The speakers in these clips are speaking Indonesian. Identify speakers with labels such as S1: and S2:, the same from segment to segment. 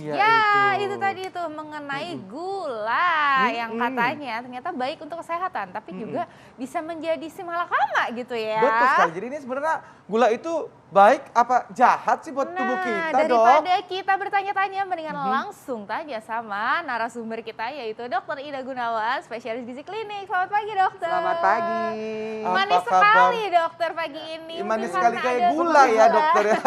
S1: Iya
S2: Ya,
S1: itu.
S2: itu tadi tuh mengenai gula yang katanya ternyata baik untuk kesehatan, tapi juga bisa menjadi si malakama gitu ya.
S1: Betul sekali. Jadi ini sebenarnya gula itu baik apa jahat sih buat tubuh
S2: Nah,
S1: kita, Dok?
S2: daripada kita bertanya-tanya, mendingan langsung tanya sama narasumber kita, yaitu Dokter Ida Gunawan, spesialis gizi klinik. Selamat pagi, dokter.
S3: Selamat pagi.
S2: Manis
S1: Apa kabar?
S2: sekali, dokter, pagi ini.
S1: Manis
S2: Mungkin
S1: sekali
S2: karena
S1: kayak
S2: ada
S1: gula ya,
S2: gula.
S1: dokter ya.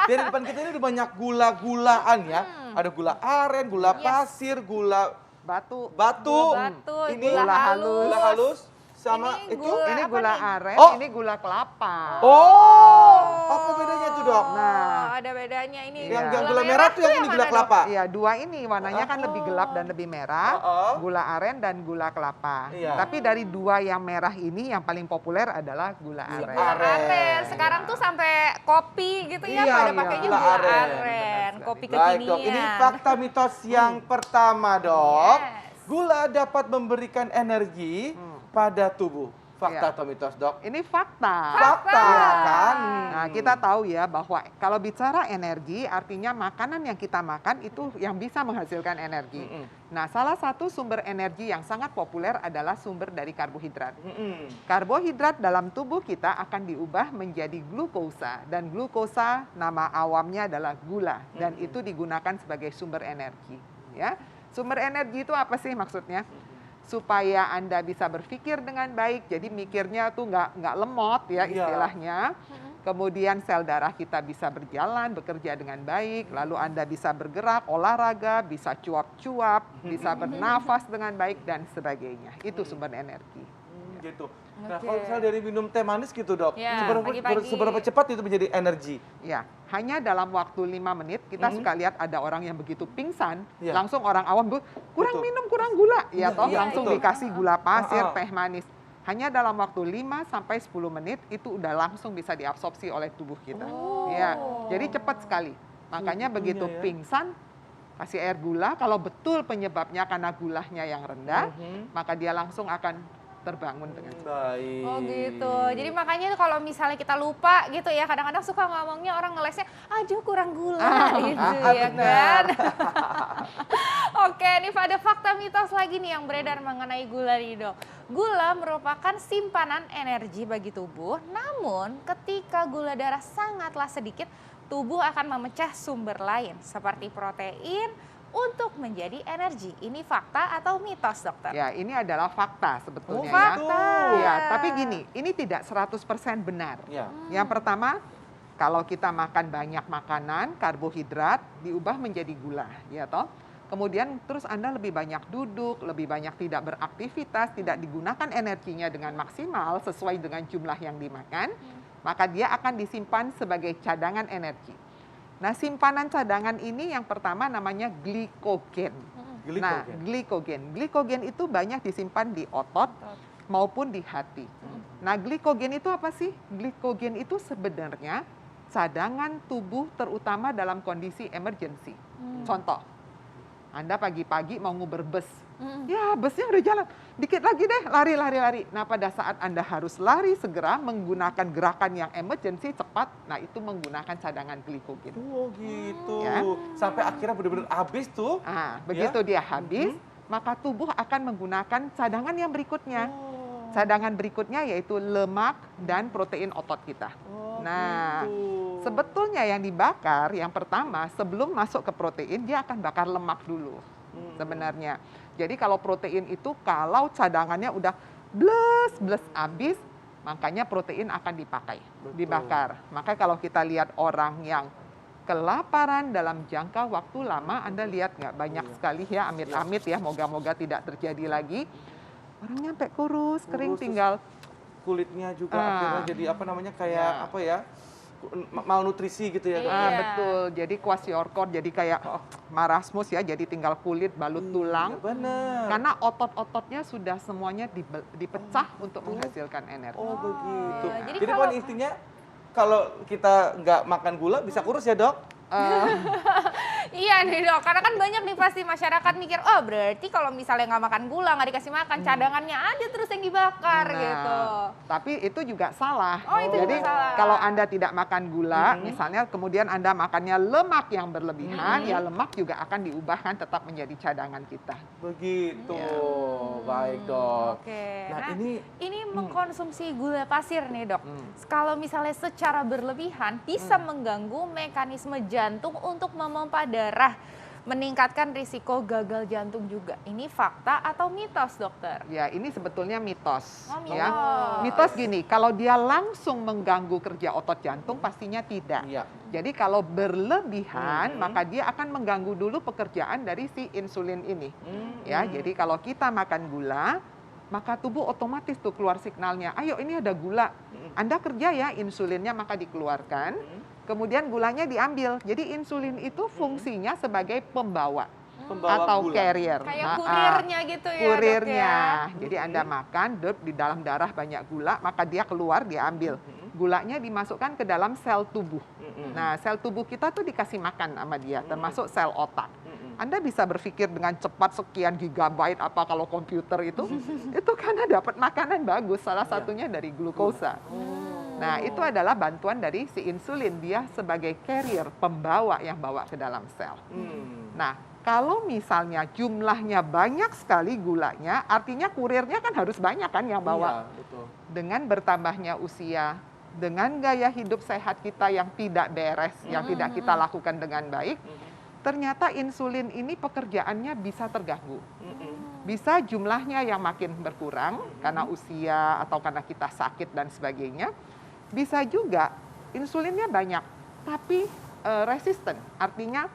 S1: Dari depan kita ini udah banyak gula-gulaan ya. Ada gula aren, gula pasir, gula
S3: Batu.
S1: batu.
S2: Gula batu,
S1: Ini
S2: gula halus.
S1: gula halus sama
S2: Ini
S1: itu.
S2: gula-
S3: Ini
S2: apa
S3: gula
S2: nih?
S3: aren,
S1: Oh.
S3: ini gula kelapa.
S1: Oh, apa bedanya tuh, Dok?
S3: Nah,
S2: ada bedanya ini.
S3: Iya.
S1: Yang gula merah tuh yang ini gula
S2: mana, Dok?
S1: kelapa.
S3: Iya, dua ini warnanya kan lebih gelap dan lebih merah. Gula aren dan gula kelapa.
S1: Iya.
S3: Tapi dari dua yang merah ini yang paling populer adalah gula aren.
S2: Gula aren.
S1: Aren.
S2: Sekarang tuh sampai kopi gitu ya,
S1: Iya,
S2: pada
S1: iya.
S2: pakainya
S1: Gula
S2: gula
S1: aren.
S2: aren. Kopi
S1: Baik,
S2: kekinian.
S1: Dok. Ini fakta mitos yang pertama, Dok.
S2: Yes.
S1: Gula dapat memberikan energi pada tubuh. Fakta
S3: Iya.
S1: atau mitos, Dok?
S3: Ini fakta.
S1: Fakta kan.
S3: Nah, kita tahu ya bahwa kalau bicara energi, artinya makanan yang kita makan itu yang bisa menghasilkan energi. Nah, salah satu sumber energi yang sangat populer adalah sumber dari karbohidrat. Karbohidrat dalam tubuh kita akan diubah menjadi glukosa, dan glukosa nama awamnya adalah gula, dan itu digunakan sebagai sumber energi. Ya, sumber energi itu apa sih maksudnya? Supaya Anda bisa berpikir dengan baik, jadi mikirnya tuh nggak lemot ya
S1: Iya.
S3: istilahnya. Kemudian sel darah kita bisa berjalan, bekerja dengan baik, lalu Anda bisa bergerak, olahraga, bisa cuap-cuap, bisa bernafas dengan baik dan sebagainya. Itu sumber energi.
S1: Gitu. Nah,
S2: Oke.
S1: kalau misalnya dari minum teh manis gitu, Dok,
S2: Ya,
S1: seberapa,
S2: pagi-pagi.
S1: seberapa cepat itu menjadi energi?
S3: Ya, hanya dalam waktu 5 menit kita suka lihat ada orang yang begitu pingsan,
S1: Iya.
S3: langsung orang awam kurang
S1: Betul.
S3: minum, kurang gula, ya
S1: Iya,
S3: toh
S1: iya,
S3: langsung
S1: betul.
S3: dikasih gula pasir,
S1: Ah, ah.
S3: teh manis. Hanya dalam waktu 5 sampai 10 menit itu udah langsung bisa diabsorpsi oleh tubuh kita.
S2: Oh.
S3: Ya, jadi cepat sekali. Makanya
S1: Segitunya
S3: begitu
S1: ya.
S3: pingsan kasih air gula, kalau betul penyebabnya karena gulanya yang rendah, maka dia langsung akan terbangun dengan
S1: Baik.
S2: Oh gitu. Jadi makanya kalau misalnya kita lupa gitu ya, kadang-kadang suka ngomongnya orang ngelesnya, aduh kurang gula gitu ya kan. Oke, nih ada fakta mitos lagi nih yang beredar mengenai gula nih, Dok. Gula merupakan simpanan energi bagi tubuh, namun ketika gula darah sangatlah sedikit, tubuh akan memecah sumber lain seperti protein untuk menjadi energi. Ini fakta atau mitos, dokter?
S3: Ya, ini adalah fakta sebetulnya ya.
S2: Fakta.
S3: Ya, tapi gini, ini tidak 100% benar.
S1: Ya.
S3: Yang pertama, kalau kita makan banyak makanan, karbohidrat diubah menjadi gula, ya toh. Kemudian terus Anda lebih banyak duduk, lebih banyak tidak beraktivitas, tidak digunakan energinya dengan maksimal sesuai dengan jumlah yang dimakan, maka dia akan disimpan sebagai cadangan energi. Nah, simpanan cadangan ini yang pertama namanya glikogen. Nah, glikogen. Glikogen itu banyak disimpan di otot maupun di hati. Nah, glikogen itu apa sih? Glikogen itu sebenarnya cadangan tubuh terutama dalam kondisi emergency. Contoh, Anda pagi-pagi mau nguber bus. Ya, busnya udah jalan. Dikit lagi deh, lari. Nah, pada saat Anda harus lari segera menggunakan gerakan yang emergency cepat, nah itu menggunakan cadangan glikogen.
S1: Oh gitu.
S3: Ya.
S1: Sampai akhirnya benar-benar habis tuh.
S3: Nah, begitu dia habis, maka tubuh akan menggunakan cadangan yang berikutnya. Cadangan berikutnya yaitu lemak dan protein otot kita. Nah, sebetulnya yang dibakar yang pertama sebelum masuk ke protein dia akan bakar lemak dulu sebenarnya. Jadi kalau protein itu kalau cadangannya udah bles habis, makanya protein akan dipakai, dibakar. Maka kalau kita lihat orang yang kelaparan dalam jangka waktu lama, Anda lihat nggak banyak sekali ya, amit-amit ya, moga-moga tidak terjadi lagi. Orangnya sampai kurus, kering,
S1: Kurus,
S3: tinggal
S1: kulitnya juga akhirnya jadi apa namanya kayak
S3: Ya.
S1: apa ya? Malnutrisi gitu ya, Dok.
S2: Iya.
S3: betul. Jadi kwashiorkor, jadi kayak marasmus ya, jadi tinggal kulit, balut tulang.
S1: Benar.
S3: Karena otot-ototnya sudah semuanya dipecah untuk menghasilkan energi.
S1: Oh begitu.
S2: iya. Jadi
S1: Jadi
S2: kalau-
S1: kan intinya kalau kita nggak makan gula bisa kurus ya, Dok?
S2: Iya nih dok, karena kan banyak nih pasti masyarakat mikir, oh berarti kalau misalnya nggak makan gula, nggak dikasih makan, cadangannya aja terus yang dibakar gitu.
S3: Tapi itu juga salah.
S2: Oh, itu
S3: Jadi
S2: juga salah.
S3: kalau Anda tidak makan gula, misalnya kemudian Anda makannya lemak yang berlebihan, ya lemak juga akan diubahkan tetap menjadi cadangan kita.
S1: Begitu. Baik, Dok.
S2: Oke,
S1: Nah,
S2: ini mengkonsumsi gula pasir nih dok. Kalau misalnya secara berlebihan bisa mengganggu mekanisme jantung untuk memompa darah, meningkatkan risiko gagal jantung juga. Ini fakta atau mitos dokter?
S3: Ya, ini sebetulnya mitos.
S2: Oh,
S3: Ya.
S2: mitos.
S3: Mitos gini, kalau dia langsung mengganggu kerja otot jantung pastinya tidak.
S1: Iya.
S3: Jadi kalau berlebihan, maka dia akan mengganggu dulu pekerjaan dari si insulin ini. Ya, jadi kalau kita makan gula, maka tubuh otomatis tuh keluar signalnya, ayo ini ada gula. Anda kerja ya, insulinnya maka dikeluarkan, kemudian gulanya diambil. Jadi insulin itu fungsinya sebagai pembawa atau
S1: gula.
S3: carrier.
S2: Kayak
S3: Nah,
S2: kurirnya gitu ya
S3: kurirnya.
S2: dok ya?
S3: Jadi Anda makan, di dalam darah banyak gula, maka dia keluar, diambil. Gulanya dimasukkan ke dalam sel tubuh. Nah, sel tubuh kita tuh dikasih makan sama dia, termasuk sel otak. Anda bisa berpikir dengan cepat sekian gigabyte apa kalau komputer itu karena dapat makanan bagus, salah satunya dari glukosa. Nah, itu adalah bantuan dari si insulin, dia sebagai carrier, pembawa yang bawa ke dalam sel. Nah, kalau misalnya jumlahnya banyak sekali gulanya, artinya kurirnya kan harus banyak kan yang bawa.
S1: Iya, betul.
S3: Dengan bertambahnya usia, dengan gaya hidup sehat kita yang tidak beres, yang tidak kita lakukan dengan baik, ternyata insulin ini pekerjaannya bisa terganggu. Bisa jumlahnya yang makin berkurang karena usia atau karena kita sakit dan sebagainya. Bisa juga insulinnya banyak, tapi resisten, artinya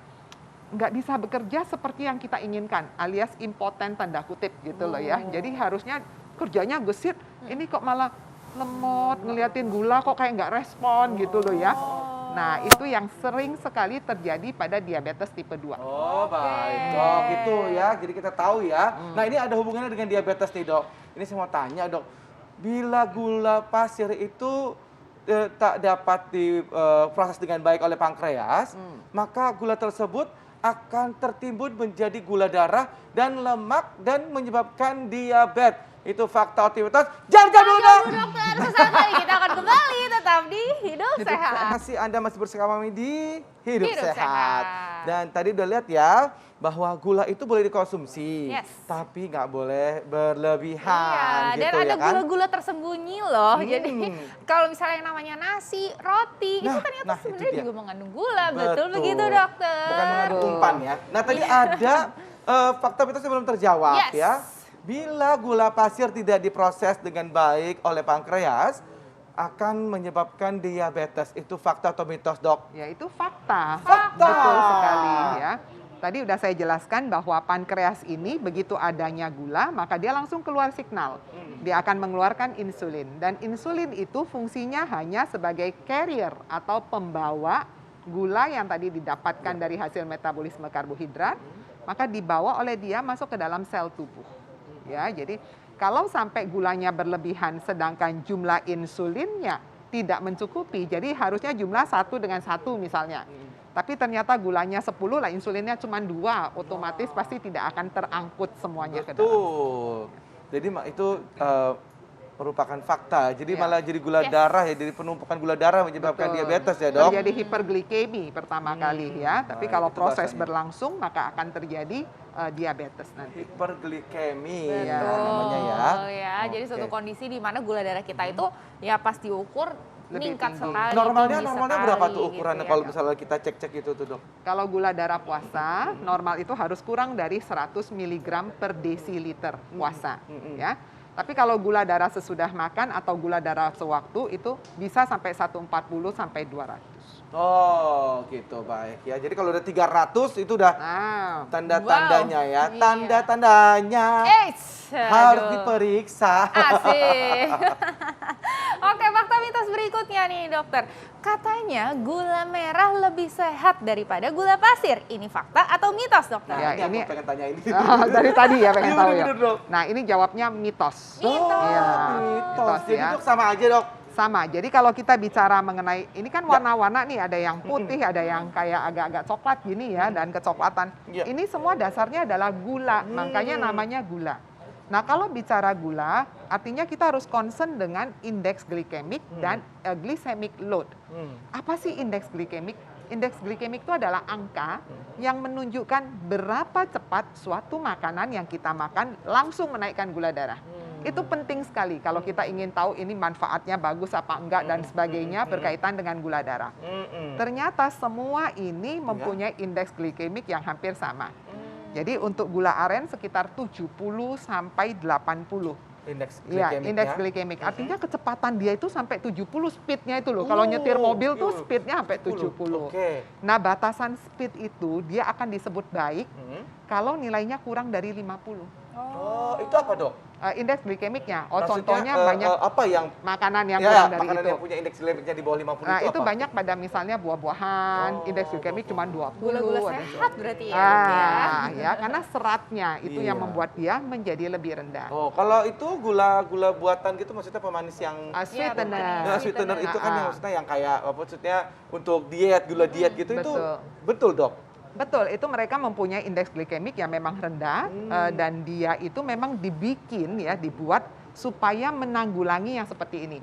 S3: nggak bisa bekerja seperti yang kita inginkan, alias impoten tanda kutip gitu loh ya. Jadi harusnya kerjanya gesit, ini kok malah lemot, ngeliatin gula kok kayak nggak respon gitu loh ya. Nah, itu yang sering sekali terjadi pada diabetes tipe 2.
S1: Oh, baik, Dok. Itu ya, jadi kita tahu ya. Nah, ini ada hubungannya dengan diabetes nih, Dok. Ini saya mau tanya, Dok. Bila gula pasir itu tak dapat diproses dengan baik oleh pankreas, maka gula tersebut akan tertimbun menjadi gula darah dan lemak dan menyebabkan diabetes. Itu fakta atau mitos? Jangan dulu, Dok.
S2: Dokter, sesaat lagi kita akan kembali tetap di Hidup Sehat.
S1: Anda masih bersama kami di Hidup
S2: Hidup
S1: Sehat.
S2: Sehat.
S1: Dan tadi udah lihat ya, bahwa gula itu boleh dikonsumsi,
S2: Yes.
S1: tapi nggak boleh berlebihan.
S2: Iya, dan
S1: gitu,
S2: ada
S1: ya kan?
S2: gula-gula tersembunyi loh. Jadi kalau misalnya yang namanya nasi, roti, itu ternyata
S1: itu
S2: sebenarnya
S1: dia.
S2: juga mengandung gula. Betul begitu dokter.
S1: Bukan mengandung umpan ya. Nah tadi ada fakta mitos yang belum terjawab
S2: Yes.
S1: ya. Bila gula pasir tidak diproses dengan baik oleh pankreas, akan menyebabkan diabetes. Itu fakta atau mitos, Dok?
S3: Ya, itu fakta.
S1: Fakta.
S3: Betul sekali ya. Tadi udah saya jelaskan bahwa pankreas ini begitu adanya gula, maka dia langsung keluar signal. Dia akan mengeluarkan insulin. Dan insulin itu fungsinya hanya sebagai carrier atau pembawa gula yang tadi didapatkan dari hasil metabolisme karbohidrat, maka dibawa oleh dia masuk ke dalam sel tubuh. Ya, jadi kalau sampai gulanya berlebihan sedangkan jumlah insulinnya tidak mencukupi, jadi harusnya jumlah 1 dengan 1 misalnya. Tapi ternyata gulanya 10 lah, insulinnya cuma 2, otomatis pasti tidak akan terangkut semuanya ke dalam.
S1: Betul. Jadi itu merupakan fakta. Jadi
S3: Ya.
S1: malah jadi gula darah ya, jadi penumpukan gula darah menyebabkan
S3: Betul.
S1: diabetes ya, Dok?
S3: Terjadi hiperglikemi pertama kali ya, tapi
S1: baik,
S3: kalau
S1: itu
S3: proses
S1: bahasanya.
S3: berlangsung maka akan terjadi diabetes nanti.
S1: Hiperglikemi
S3: Betul.
S1: namanya ya.
S2: Betul ya. Jadi
S1: Oke.
S2: suatu kondisi di mana gula darah kita itu ya pas diukur
S3: Lebih
S2: meningkat
S3: tinggi.
S2: sekali.
S1: Normalnya
S2: tinggi
S1: berapa
S2: sekali
S1: tuh ukurannya
S2: gitu ya,
S1: kalau
S2: Dok?
S1: misalnya kita cek-cek itu tuh, Dok?
S3: Kalau gula darah puasa normal itu harus kurang dari 100 mg per desiliter puasa ya. Tapi kalau gula darah sesudah makan atau gula darah sewaktu itu bisa sampai 140 sampai 200.
S1: Oh, gitu, baik ya. Jadi kalau udah 300 itu udah
S3: Nah,
S1: tanda-tandanya ya.
S2: Iya.
S1: Tanda-tandanya
S2: Eits,
S1: harus
S2: aduh.
S1: diperiksa.
S2: Asik. Oke, fakta mitos berikutnya nih dokter. Katanya gula merah lebih sehat daripada gula pasir. Ini fakta atau mitos dokter?
S3: Ya,
S1: Nah,
S3: ini-
S1: aku pengen tanya ini.
S3: dari tadi ya pengen
S1: Iya,
S3: tahu ya.
S1: bener, Dok.
S3: Nah, ini jawabnya mitos.
S2: Mitos.
S3: Iya,
S1: mitos.
S3: mitos
S1: Jadi
S3: ya.
S1: Dok sama aja, Dok.
S3: Sama. Jadi kalau kita bicara mengenai ini kan warna-warna nih, ada yang putih, ada yang kayak agak-agak coklat gini ya, dan kecoklatan.
S1: Ya.
S3: Ini semua dasarnya adalah gula, makanya namanya gula. Nah, kalau bicara gula, artinya kita harus concern dengan indeks glikemik dan glycemic load. Apa sih indeks glikemik? Indeks glikemik itu adalah angka yang menunjukkan berapa cepat suatu makanan yang kita makan langsung menaikkan gula darah. Itu penting sekali kalau kita ingin tahu ini manfaatnya bagus apa enggak dan sebagainya berkaitan dengan gula darah. Ternyata semua ini mempunyai indeks glikemik yang hampir sama. Jadi untuk gula aren sekitar 70 sampai 80.
S1: Indeks
S3: Iya,
S1: glikemiknya.
S3: indeks glikemik. Artinya kecepatan dia itu sampai 70 speednya itu loh. Kalau nyetir mobil tuh speednya sampai 70.
S1: Oke.
S3: Nah, batasan speed itu dia akan disebut baik kalau nilainya kurang dari 50.
S1: Oh, itu apa, Dok?
S3: Indeks glikemiknya. Oh,
S1: Maksudnya,
S3: contohnya banyak
S1: apa yang
S3: makanan yang
S1: ya,
S3: kurang dari
S1: makanan
S3: itu.
S1: yang punya indeks glikemiknya di bawah 50
S3: Nah,
S1: itu
S3: itu
S1: apa?
S3: banyak pada misalnya buah-buahan, indeks glikemik cuma 20.
S2: Gula-gula
S3: ada-
S2: sehat berarti ya, Dok, ya.
S3: ya, karena seratnya itu yang
S1: Iya.
S3: membuat dia menjadi lebih rendah.
S1: Oh, kalau itu gula-gula buatan gitu maksudnya pemanis yang
S3: Sweetener.
S1: ya, sweetener itu kan yang
S3: Ah.
S1: maksudnya yang kayak apa maksudnya untuk diet, gula diet gitu itu
S3: betul.
S1: betul, Dok.
S3: Betul, itu mereka mempunyai indeks glikemik yang memang rendah dan dia itu memang dibuat supaya menanggulangi yang seperti ini.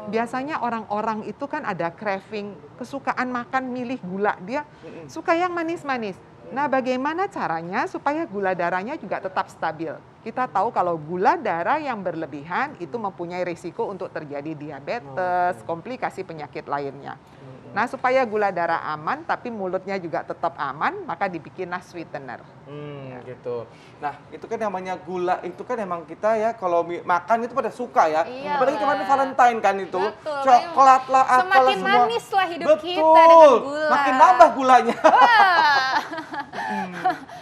S3: Biasanya orang-orang itu kan ada craving, kesukaan makan milih gula, dia suka yang manis-manis. Nah, bagaimana caranya supaya gula darahnya juga tetap stabil? Kita tahu kalau gula darah yang berlebihan itu mempunyai risiko untuk terjadi diabetes, komplikasi penyakit lainnya. Nah, supaya gula darah aman tapi mulutnya juga tetap aman, maka dibikinlah sweetener.
S1: Gitu. Nah, itu kan namanya gula itu kan emang kita ya kalau makan itu pada suka ya.
S2: Iya
S1: Apalagi
S2: lah.
S1: kemarin Valentine kan itu.
S2: Betul,
S1: Coklat lah, apalah
S2: semakin
S1: semua.
S2: manis lah hidup
S1: Betul.
S2: kita dengan gula.
S1: Makin nambah gulanya.
S2: Wah.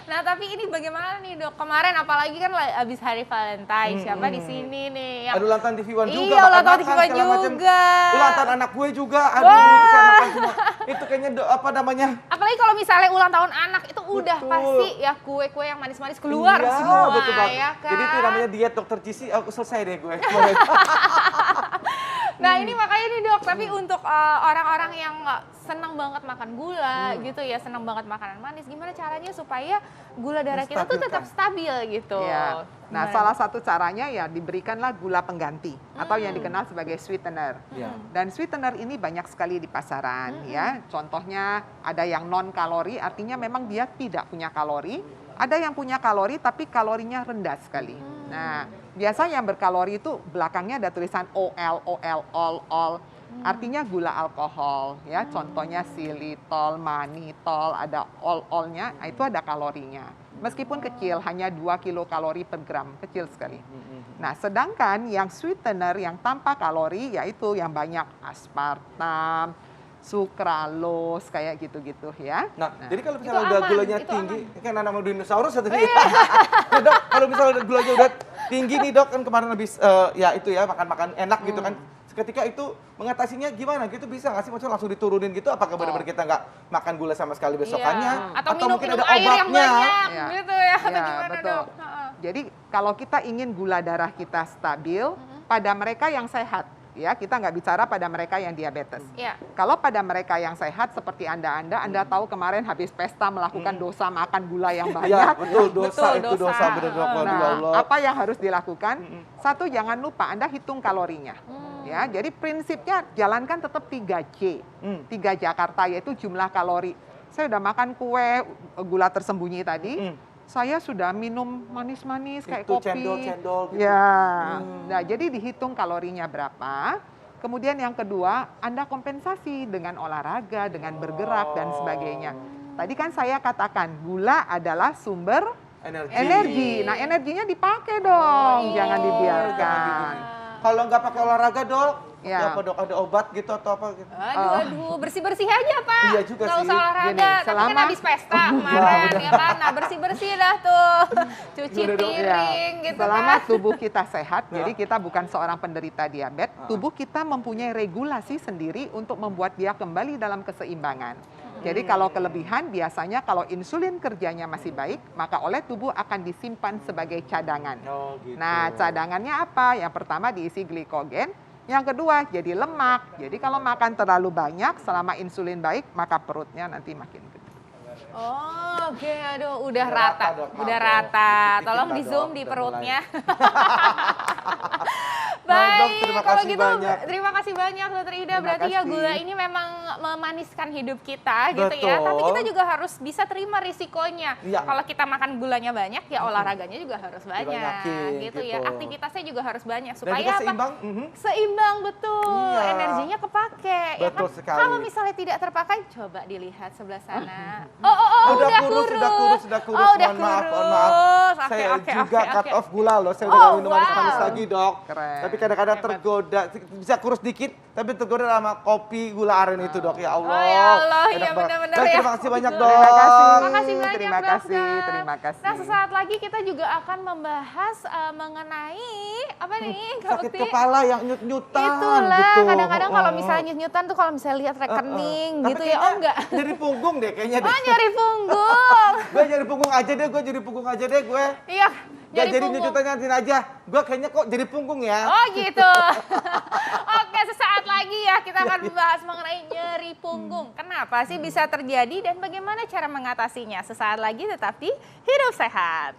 S2: Nah, tapi ini bagaimana nih, Dok? Kemarin apalagi kan habis hari Valentine, siapa di sini nih yang
S1: Ada ulang tahun TV One juga.
S2: Iya, ulang tahun TV
S1: makan-makan,
S2: One
S1: segala macam.
S2: juga.
S1: Ulang tahun anak gue juga. Aduh, itu saya makan semua. Itu kayaknya apa namanya?
S2: apalagi kalau misalnya ulang tahun anak itu udah
S1: Betul.
S2: pasti ya kue-kue yang manis-manis keluar
S1: Iya,
S2: semua
S1: betul banget.
S2: ya kan.
S1: Jadi itu namanya diet Dokter Cici, aku selesai deh gue.
S2: Nah, ini makanya nih, Dok, tapi untuk orang-orang yang senang banget makan gula gitu ya, senang banget makanan manis, gimana caranya supaya gula darah kita tuh tetap stabil gitu.
S3: Ya. Nah,
S2: Gimana?
S3: salah satu caranya ya diberikanlah gula pengganti atau yang dikenal sebagai sweetener.
S1: Iya.
S3: Dan sweetener ini banyak sekali di pasaran ya. Contohnya ada yang non kalori, artinya memang dia tidak punya kalori. Ada yang punya kalori tapi kalorinya rendah sekali. Nah, biasa yang berkalori itu belakangnya ada tulisan all. Artinya gula alkohol ya. Contohnya xylitol, mannitol, ada all-nya, itu ada kalorinya. Meskipun kecil, hanya 2 kilokalori per gram, kecil sekali. Nah, sedangkan yang sweetener yang tanpa kalori yaitu yang banyak aspartam, sukralos, kayak gitu-gitu ya.
S1: Nah, jadi kalau misalnya
S2: Itu
S1: udah
S2: aman,
S1: gulanya
S2: itu
S1: tinggi, kan nama dinosaurus atau ya, Dok, kalau misalnya gulanya udah tinggi nih, Dok, kan kemarin habis ya itu ya makan-makan enak gitu kan. Ketika itu mengatasinya gimana gitu, bisa nggak sih maksudnya langsung diturunin gitu, apakah benar-benar kita nggak makan gula sama sekali besokannya,
S2: Iya. Atau
S1: mungkin
S2: minum
S1: ada
S2: air yang
S1: obatnya?
S2: banyak
S3: Iya.
S2: gitu ya, atau
S3: Ya,
S2: gimana,
S3: betul.
S2: Dok? Heeh.
S3: Jadi kalau kita ingin gula darah kita stabil pada mereka yang sehat, ya kita nggak bicara pada mereka yang diabetes.
S2: Iya.
S3: Kalau pada mereka yang sehat seperti Anda tahu kemarin habis pesta melakukan dosa makan gula yang
S1: Iya,
S3: banyak.
S1: betul, dosa
S2: Betul,
S1: itu
S2: dosa.
S1: dosa bener, Dok. Waduh, ya
S3: Nah,
S1: Allah.
S3: apa yang harus dilakukan? Satu, jangan lupa Anda hitung kalorinya. Ya, jadi prinsipnya jalankan tetap 3J. 3 Jakarta yaitu jumlah kalori. Saya udah makan kue gula tersembunyi tadi. Saya sudah minum manis-manis kayak
S1: Itu
S3: kopi.
S1: cendol-cendol gitu.
S3: Ya. Nah, jadi dihitung kalorinya berapa. Kemudian yang kedua, Anda kompensasi dengan olahraga, dengan bergerak dan sebagainya. Tadi kan saya katakan gula adalah sumber energi. Nah, energinya dipakai dong, jangan dibiarkan.
S1: Kalau nggak pakai olahraga, Dok,
S3: Ya.
S1: ya. Apa, Dok? Ada obat gitu atau apa gitu?
S2: Aduh, bersih-bersih aja, Pak.
S1: Iya juga
S2: Nggak
S1: sih.
S2: usah olahraga,
S3: Gini,
S2: tapi kan
S3: selama-
S2: habis pesta kemarin, ya kan? Nah, bersih-bersih dah tuh. Cuci
S1: Gimana, Dok?
S2: piring gitu
S3: Selama
S2: kan.
S3: tubuh kita sehat, jadi kita bukan seorang penderita diabetes, tubuh kita mempunyai regulasi sendiri untuk membuat dia kembali dalam keseimbangan. Jadi kalau kelebihan biasanya kalau insulin kerjanya masih baik, maka oleh tubuh akan disimpan sebagai cadangan.
S1: Oh, gitu.
S3: Nah, cadangannya apa? Yang pertama diisi glikogen, Yang kedua, jadi lemak. Jadi kalau makan terlalu banyak, selama insulin baik, maka perutnya nanti makin gede.
S2: Oh, oke, aduh, udah
S1: Udah
S2: rata,
S1: rata, Dok.
S2: udah
S1: Maaf,
S2: rata.
S1: Dok.
S2: Tolong
S1: Dikit
S2: di
S1: lah,
S2: zoom
S1: Dok.
S2: di
S1: Udah
S2: perutnya.
S1: Nah, Dok,
S2: Baik,
S1: terima
S2: kalau
S1: kasih
S2: gitu
S1: banyak.
S2: terima kasih banyak Dokter Ida.
S3: Terima
S2: Berarti ya
S3: kasih.
S2: gula ini memang memaniskan hidup kita gitu ya.
S1: Betul.
S2: Tapi kita juga harus bisa terima risikonya.
S1: Iya.
S2: Kalau kita makan gulanya banyak ya olahraganya juga harus banyak
S1: Dibanyakin,
S2: gitu ya.
S1: gitu.
S2: Aktivitasnya juga harus banyak
S1: Dan
S2: supaya
S1: juga
S2: apa?
S1: seimbang.
S2: Seimbang betul,
S1: Iya.
S2: energinya kepake.
S1: Betul
S2: ya kan?
S1: sekali.
S2: Kalau misalnya tidak terpakai, coba dilihat sebelah sana. Oh,
S1: Udah
S2: udah
S1: kurus,
S2: kurus.
S1: udah kurus, udah kurus.
S2: Oh, udah
S1: Mohon maaf,
S2: kurus.
S1: mohon maaf.
S2: Oke,
S1: Saya
S2: oke,
S1: juga
S2: oke,
S1: cut
S2: oke.
S1: off gula loh. Saya udah
S2: Oh,
S1: gak minum manis-manis
S2: wow.
S1: lagi, Dok.
S3: Keren.
S1: Tapi kadang-kadang
S2: Hebat.
S1: tergoda, bisa kurus dikit, tapi tergoda sama kopi gula aren itu, Dok. Ya Allah.
S2: Oh, ya Allah,
S1: Enak
S2: iya
S1: banget.
S2: benar-benar
S1: Baik,
S2: ya.
S1: terima kasih banyak, Dok.
S3: Terima kasih.
S2: Makasih banyak,
S3: Terima kasih,
S2: Dokter.
S3: terima kasih.
S2: Nah, sesaat lagi kita juga akan membahas mengenai apa nih? Kak
S1: Sakit
S2: Bekti?
S1: kepala yang nyut-nyutan.
S2: Itulah,
S1: gitu.
S2: kadang-kadang kalau
S1: Oh.
S2: misalnya nyut-nyutan tuh kalau misalnya lihat rekening
S1: Tapi
S2: gitu ya, oh
S1: kayaknya
S2: enggak.
S1: Jadi punggung deh kayaknya deh.
S2: Oh, nyari punggung.
S1: Gue jadi punggung aja deh, gue jadi punggung aja deh gue.
S2: Iya,
S1: Gak
S2: nyari
S1: jadi
S2: punggung.
S1: nyucutan nyantin aja. Gue kayaknya kok jadi punggung ya.
S2: Oh gitu. Oke, sesaat lagi ya kita akan membahas mengenai nyeri punggung. Kenapa sih bisa terjadi dan bagaimana cara mengatasinya? Sesaat lagi tetap di Hidup Sehat.